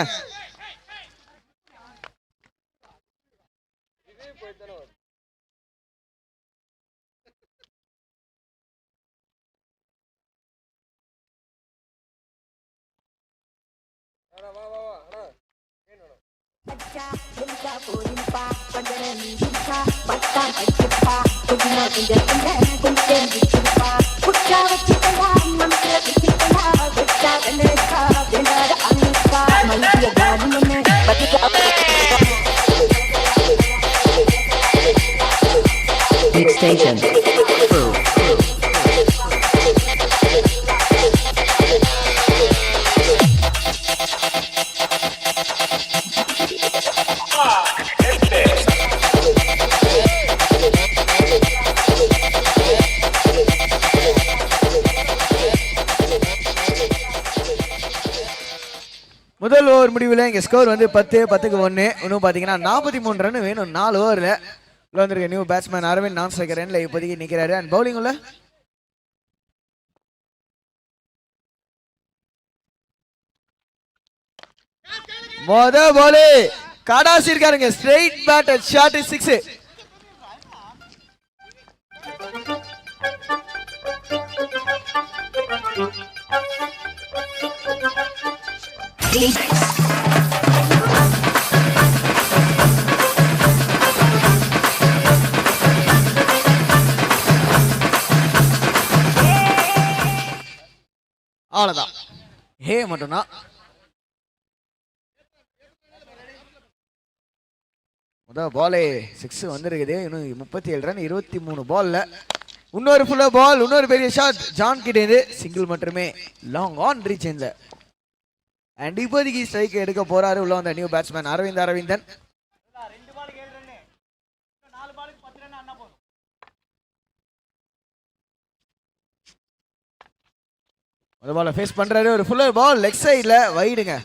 Baca, benda pulimpa, pandangan himpa, batang kecipa, kudina kunjat-kunjat, kunjat dicimpa, bukta wacitala, mamsila kecipala, baca ganeka, benada angka, manusia galimene, batika Mix Station. முதல் over முடிவில் இங்கே score வந்து 10-1. இன்னும் பார்த்தீங்கன்னா 43 run வேணும் 4 ஓவரில். உள்ள வந்திருக்க நியூ பேட்ஸ்மேன் அரவிந்த் நான் ஸ்ட்ரைக்கர் ரன்ல இப்போதைக்கு நிற்கிறாரு. அண்ட் பவுலிங் உள்ள பாலே காடாசி இருக்காருங்க. Straight bat shot 6. அவ்வளோதான், ஹே மட்டும்தான். முதல் பாலே 6 வந்திருக்குது. இன்னும் 37 ரன் 23 பால்ல. இன்னொரு ஃபுல்லா பால், இன்னொரு பெரிய ஷாட் ஜான் கிட்டேந்து சிங்கிள் மட்டுமே. லாங் ஆன் ரீச் இந்த அண்ட் இப்போதைக்கு ஸ்ட்ரைக் எடுக்க போறாரு உள்ள வந்த நியூ பேட்ஸ்மேன் அரவிந்தன். ஒரு பால ஃபேஸ் பண்றாரு. ஒரு ஃபுல்லர் பால் லெக் சைட்ல வைடுங்க,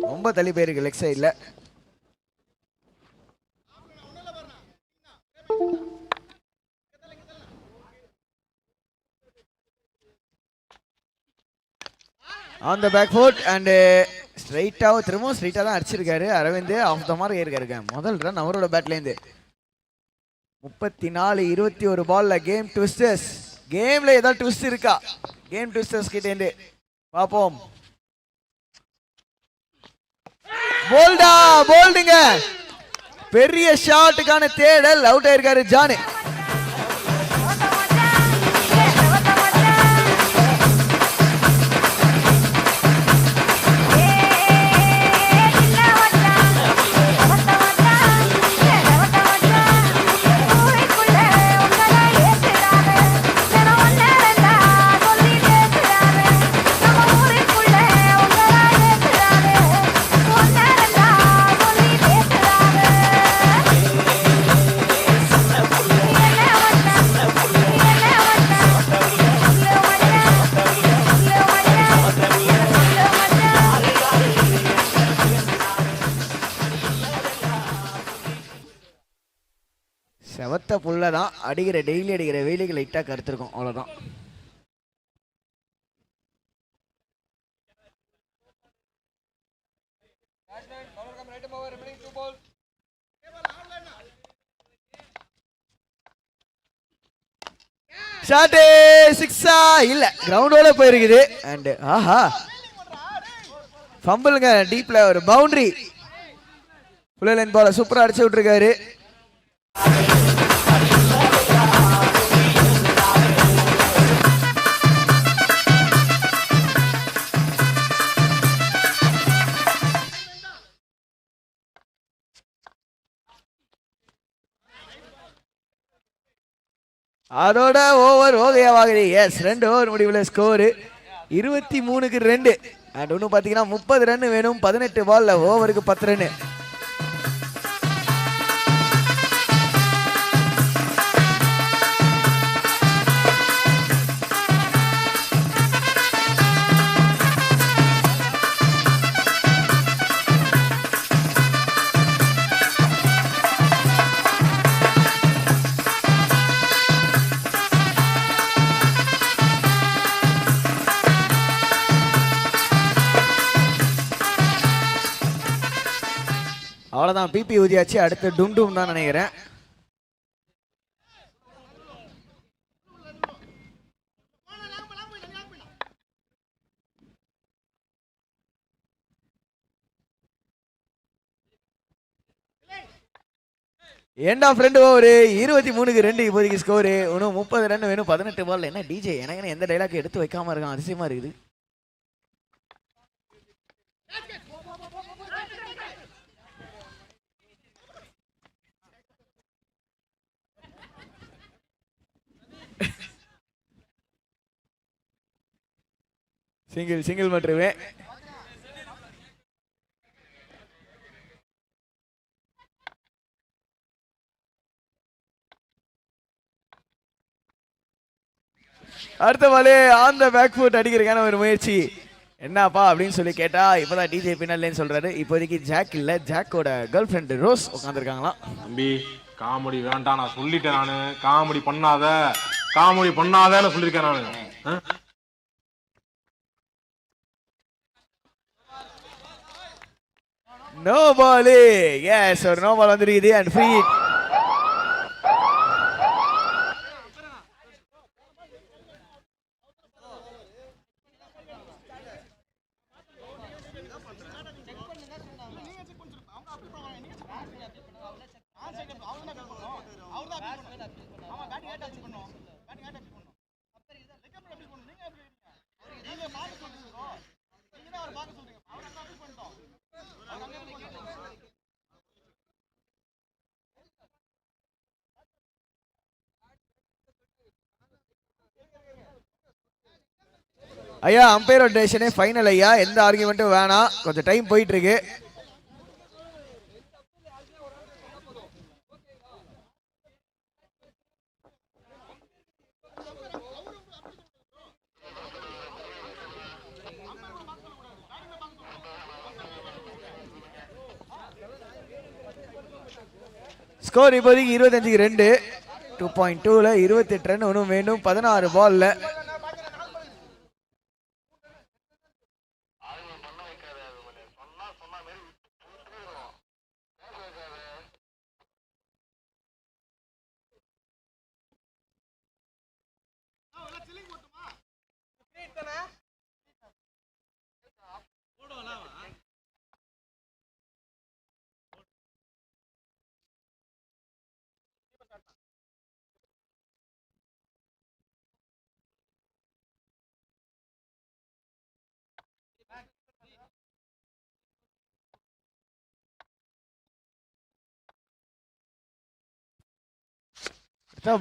ரொம்ப தள்ளி போயிருக்கு லெக் சைட்ல. On the back foot and ஸ்ட்ரைட்டாக திரும்பவும் ஸ்ட்ரைட்டாக தான் அடிச்சிருக்காரு அரவிந்த். ஆஃப் த மார்க் ஏறிருக்காருங்க. முதல் ரன் அவரோட பேட்லேருந்து. 34-21 பால்ல கேம் ட்விஸ்டர்ஸ். கேம்ல ஏதாவது ட்விஸ்ட் இருக்கா? கேம் ட்விஸ்டர்ஸ் கிட்டேருந்து பார்ப்போம். போல்டுங்க, பெரிய ஷாட்டுக்கான தேடல். அவுட் ஆயிருக்காரு ஜானு. செவத்த புல்ல தான் அடிக்கிற, டெய்லி அடிக்கிற வெயிலுக்கு லைட்டாக கருத்துருக்கும், அவ்வளோதான். ஷாட்டு 6 இல்ல, கிரவுண்டோட போயிருக்குது. அண்ட் ஆஹா ஃபம்பிளுங்க, டீப்ல ஒரு பவுண்டரி. ஃபுல் லைன் பால சூப்பரா அடிச்சு விட்டுருக்காரு. அதோட ஓவர் ஓகையாவாகுது. எஸ், 2 ஓவர் முடிவில் ஸ்கோரு 23-2. அண்ட் ஒன்று பார்த்தீங்கன்னா 30 ரன் வேணும் 18 பால்ல. ஓவருக்கு 10 ரன். அவ்வளோதான், பிபி ஊதியாச்சு. அடுத்து டும் டும் தான் நினைக்கிறேன். எண்ட் ஆஃப் 2 ஓவர் 23க்கு 2 இப்போதைக்கு ஸ்கோரு. இன்னும் 30 ரன் வேணும் 18 பால். என்ன டிஜே எனக்கு எந்த டைலாக் எடுத்து வைக்காம இருக்கான், அதிசயமா இருக்குது. சிங்கிள் மட்டுமே. அடுத்த பாலே ஆன் த பேக் ஃபுட் அடிக்கிறதுக்கான ஒரு முயற்சி. என்னப்பா அப்படின்னு சொல்லி கேட்டா இப்பதான் டிஜே பின்னல்லேன்னு சொல்றாரு. இப்போதைக்கு ஜாக் இல்ல, ஜாக்கோட கேர்ள் ஃப்ரெண்ட் ரோஸ் உட்காந்துருக்காங்களாம். தம்பி காமெடி வேண்டாம், நான் சொல்லிட்டேன். நானு காமெடி பண்ணாதன்னு சொல்லியிருக்கேன் நானு. No ball. எஸ், ஒரு நோ பால் வந்துருக்குது அண்ட் ஃப்ரீ. ஐயா அம்பையர் ரொட்டேஷனே ஃபைனல் ஐயா, எந்த ஆர்குமெண்ட்டும் வேணாம், கொஞ்சம் டைம் போயிட்டு இருக்கு. ஸ்கோர் இப்போதைக்கு 25க்கு 2. 2.2ல 28 ரன் ஒன்றும் வேண்டும் 16 பால்ல.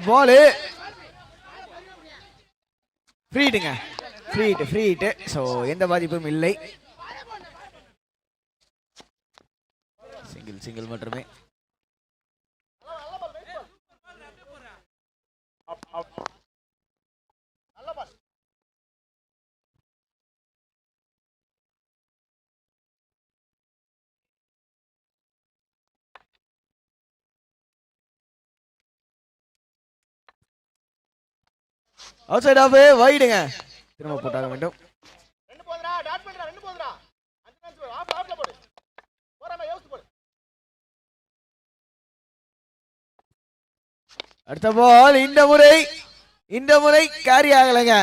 பாலு ஃப்ரீட்டுங்க, ஃப்ரீட்டு. ஸோ எந்த பாதிப்பும் இல்லை, சிங்கிள் மட்டுமே. அவுட் சைட் ஆஃப் வைடுங்க, திரும்ப போட்டாக வேண்டும். அடுத்த பால் இந்த முறை கேரி ஆகலைங்க.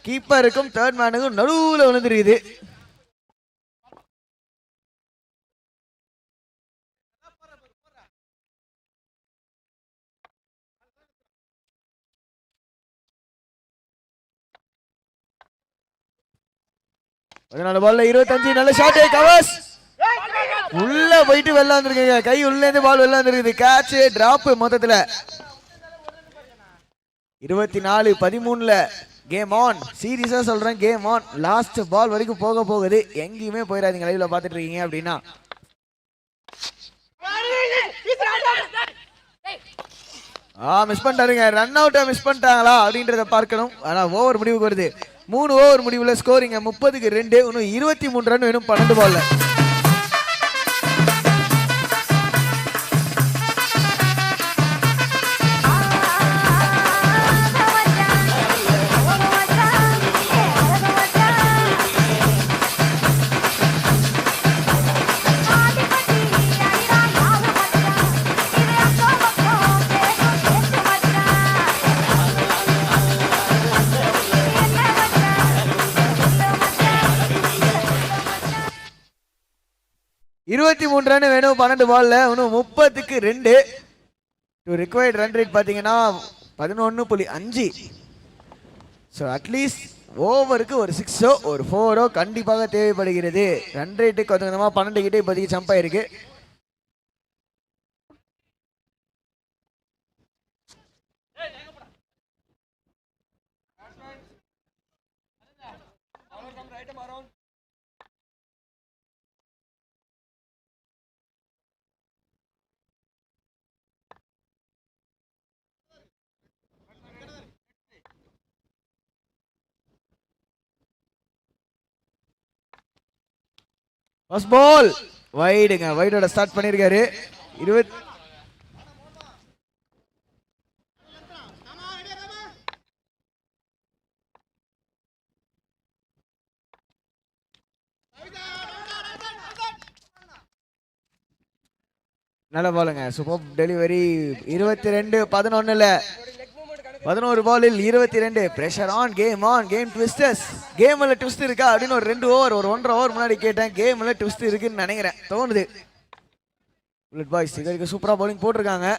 கீப்பருக்கும் தேர்ட் மேனுக்கும் நடுவுல விழுந்துருக்குது. பதினாலு பால்ல 25. நல்ல ஷாட், கவர்ஸ் உள்ள போயிட்டு வெளில வந்திருக்குங்க. கை உள்ள இருந்து பால் வெளில வந்திருக்குது. Catch drop. மொத்தத்துல 24-13ல கேம் ஆன். சீரியஸா சொல்றேன், கேம் ஆன். லாஸ்ட் பால் வரைக்கும் போகுது. எங்கேயுமே போயிடாதீங்க. லைவ்ல பாத்துட்டு இருக்கீங்க அப்படின்னா. மிஸ் பண்ணிட்டாருங்க. ரன் அவுட்டை மிஸ் பண்ணிட்டாங்களா அப்படின்றத பார்க்கணும். ஆனா ஓவர் முடிவுக்கு வருது. 3 ஓவர் முடிவுல ஸ்கோரிங்க 30க்கு 2. இன்னும் 23 ரன் வேணும் 12 பால்ல. 23 ரன் வேணும் 12 பால்ல. இன்னும் 30க்கு 2. ரிக்வயர்ட் ரன் ரேட் பார்த்தீங்கன்னா 11.5. ஸோ அட்லீஸ்ட் ஓவருக்கு ஒரு 6ஓ ஒரு 4ஓ கண்டிப்பாக தேவைப்படுகிறது. ரன் ரேட்டு கொஞ்சம் கொஞ்சமாக 12 கிட்டே இப்போதைக்கு ஜம்ப் ஆயிருக்கு. First ball வைடுங்க. வைடோட ஸ்டார்ட் பண்ணியிருக்காரு. 20 நல்ல பாலுங்க. Super delivery. 22-11 11 பாலில் 22. Pressure on game twisters. கேம்ல ட்விஸ்ட் இருக்கா அப்படின்னு ஒரு 2 ஓவர் ஒரு 1.5 ஓவர் முன்னாடி கேட்டேன். கேம்ல ட்விஸ்ட் இருக்குன்னு நினைக்கிறேன், தோணுது. புல்லட் பாய்ஸ் இதுக்கு சூப்பரா பவுலிங் போட்டிருக்காங்க.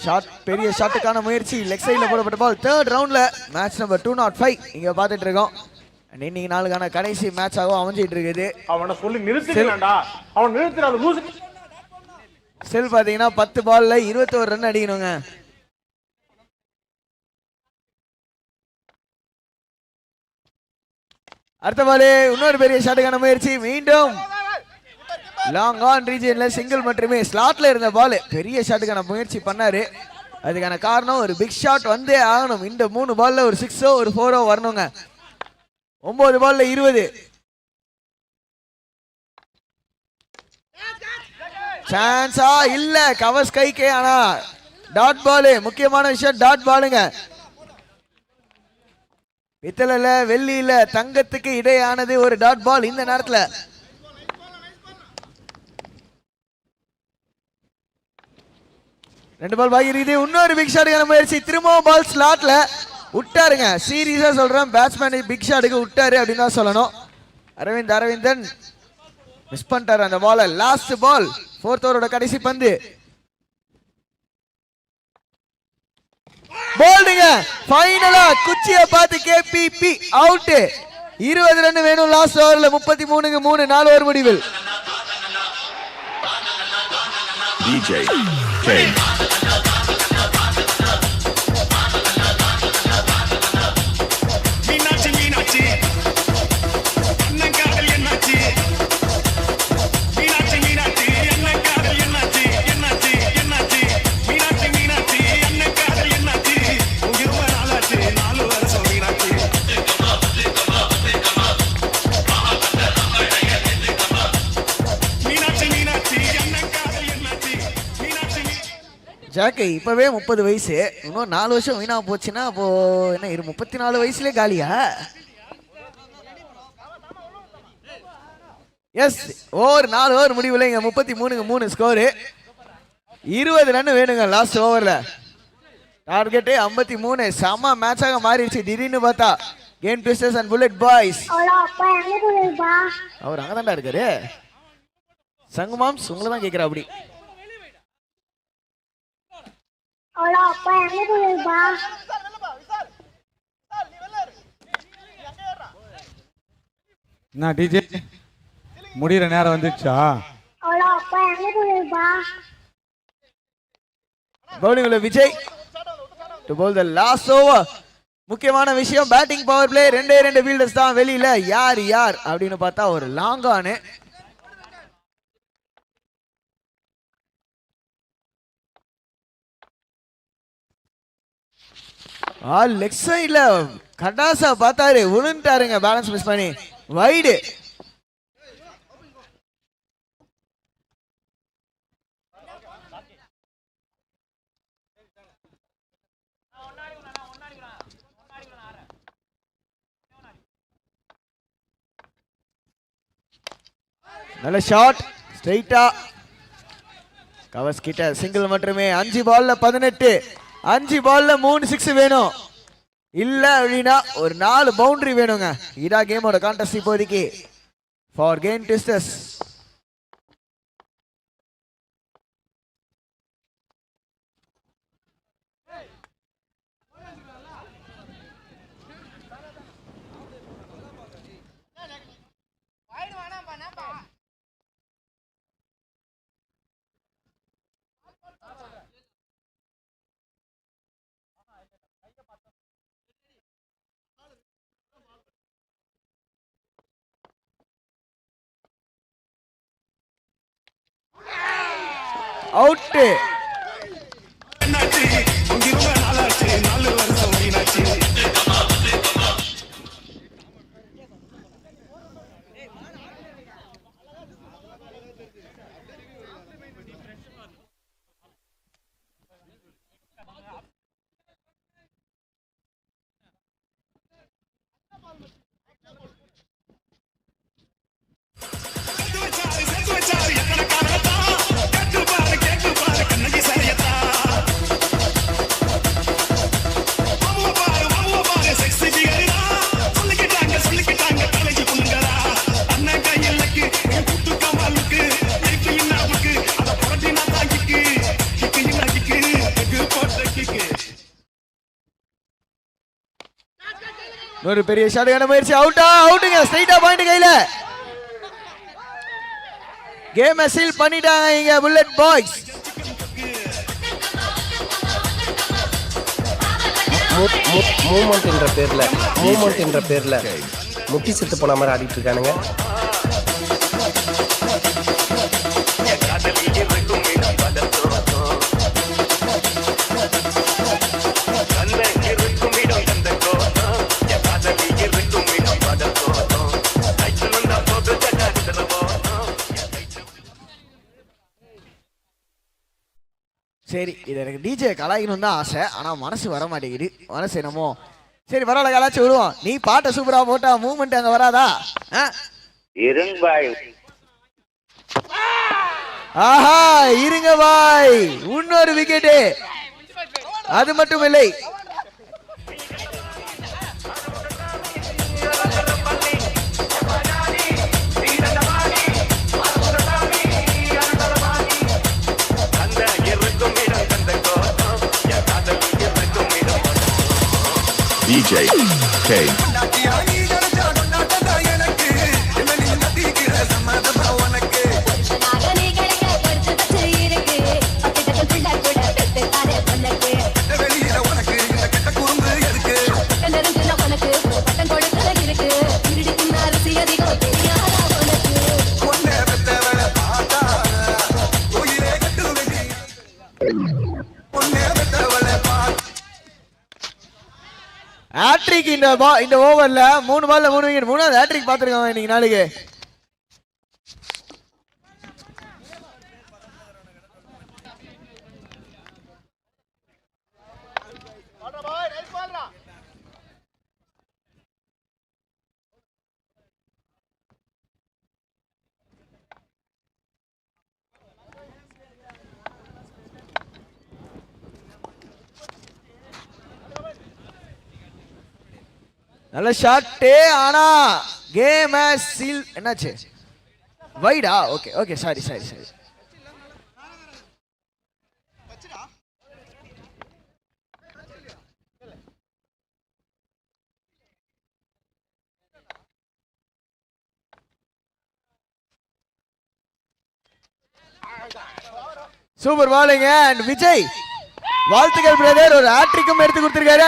ஷாட், பெரிய ஷாட்டுக்கான முயற்சி. லெக் சைடில் போடப்பட்ட பால். 3rd ரவுண்ட்ல மேட்ச் நம்பர் 205 இங்க பார்த்துட்டு இருக்கோம். இன்னைக்கு நாளுக்கான கடைசி மேட்ச் ஆகும் அமைஞ்சிட்டு இருக்குது. அவனை சொல்லி நிறுத்திடலாம்டா. அவன் நிறுத்தினால லூஸ். செல் பாத்தீங்கன்னா 10 பால்ல 21 ரன் அடிக்கணுங்க. அடுத்த பால் இன்னொரு பெரிய ஷாட்டுக்கான முயற்சி. மீண்டும் லாங் ஆன் ரீஜியன்ல சிங்கிள் மட்டுமே. ஸ்லாட்ல இருந்த பால் பெரிய ஷாட்டுக்கான முயற்சி பண்ணாரு. அதுக்கான காரணம் ஒரு பிக் ஷாட் வந்தே ஆகணும். இந்த 3 பால்ல ஒரு 6ஓ ஒரு 4ஓ வரணுங்க. 9 பால்ல 20. சான்ஸா இல்ல, கவர்ஸ் கைக்கே. ஆனா டாட் பால், முக்கியமான விஷயம் டாட் பாலுங்க. பித்தளல வெள்ளியில தங்கத்துக்கு இடையானது ஒரு டாட் பால் இந்த நேரத்துல. ரெண்டு பால் பாக்கி இருக்குது. இன்னொரு பிக் ஷாட்டுக்கான முயற்சி. திரும்பவும் பால் ஸ்லாட்ல விட்டாருங்க. சீரியஸா சொல்றேன், பேட்ஸ்மேன் பிக் ஷாட்டுக்கு விட்டாரு அப்படின்னு தான் சொல்லணும். அரவிந்தன் மிஸ் பண்ணிட்டாரு அந்த பால. லாஸ்ட் பால் 4th ஓவரோட கடைசி பந்து. போல்டுங்க. ஃபைனலா குச்சிய பார்த்து கேபிபி அவுட். 20 ரன் வேணும் லாஸ்ட் ஓவர்ல. 33க்கு 3 4 ஓவர் முடிவில். DJ K ஜாக்கு இப்பவே 30 வயசு. இன்னும் 4 வருஷம் வீணா போச்சுன்னா அப்போ என்ன 34 வயசுல காலியா? எஸ், ஓவர் 4 ஓவர் முடிவில் இங்க 33க்கு 3 ஸ்கோரு. 20 ரன் வேணுங்க லாஸ்ட் ஓவர்ல. டார்கெட் 53. செம மேட்சாக மாறிடுச்சு. திடீர்னு பார்த்தா game twisters and bullet boys. அவர் அங்கதான்டா இருக்காரு. சங்கு மாம்ஸ் உங்களை தான் கேட்கிறா. அப்படி நான் டிஜே முடிகிற நேரம் வந்துச்சா? பவுலிங்ல Vijay to bowl the last over. முக்கியமான விஷயம் பேட்டிங் பவர் பிளே. 2 ஃபீல்டர்ஸ் தான் வெளியில. யார் அப்படின்னு பார்த்தா ஒரு லாங் ஆன். லெக் சைட்ல கடாசா பார்த்தாரு, விழுந்துட்டாருங்க. பேலன்ஸ் மிஸ் பண்ணி வைடு. நல்ல ஷாட் ஸ்ட்ரைட்டா கவர்ஸ் கிட்ட. சிங்கிள் மட்டுமே. 5 பால்ல 18. 5 பால்ல 3 6 வேணும். இல்ல அப்படின்னா ஒரு 4 பவுண்டரி வேணுங்க. இதா கேமோட கான்டெஸ்ட் இப்போதைக்கு. For game twisters. அவுட். ஒரு பெரிய ஷாட்டுக்கான முயற்சி. அவுட்டுங்க. ஸ்ட்ரைட்டா பாயிண்ட் கையில. கேம் சீல் பண்ணிட்டாங்க இங்க புல்லட் பாய்ஸ். மூமெண்ட் என்ற பேர்ல முட்டி செத்து போன மாதிரி ஆடிட்டு இருக்கானுங்க. சரி, இது எனக்கு டிஜே கலாய்க்கணும் தான் ஆசை, ஆனா மனசு வர மாட்டேங்குது. மனசு என்னமோ சரி பரவாயில்ல, கலாச்சி விடுவோம். நீ பாட்டை சூப்பரா போட்டா மூவ்மெண்ட் அங்க வராதா? ஆஹா, இருங்க பாய். இன்னொரு விக்கெட்டு. அது மட்டும் இல்லை, DJ K. ஹேட்ரிக் இந்த ஓவர்ல 3 பால்ல 3 விக்கெட். 3வது ஹேட்ரிக் பாத்துருக்காங்க இன்னைக்கு நாளைக்கு. நல்ல ஷாட். ஆனா கேம் சீல். என்னாச்சு? வைடா? Okay sorry. Super bowling. And Vijay, வாழ்த்துக்கள் பிரதர். ஒரு ஹேட்ரிக்கும் எடுத்து கொடுத்திருக்காரு.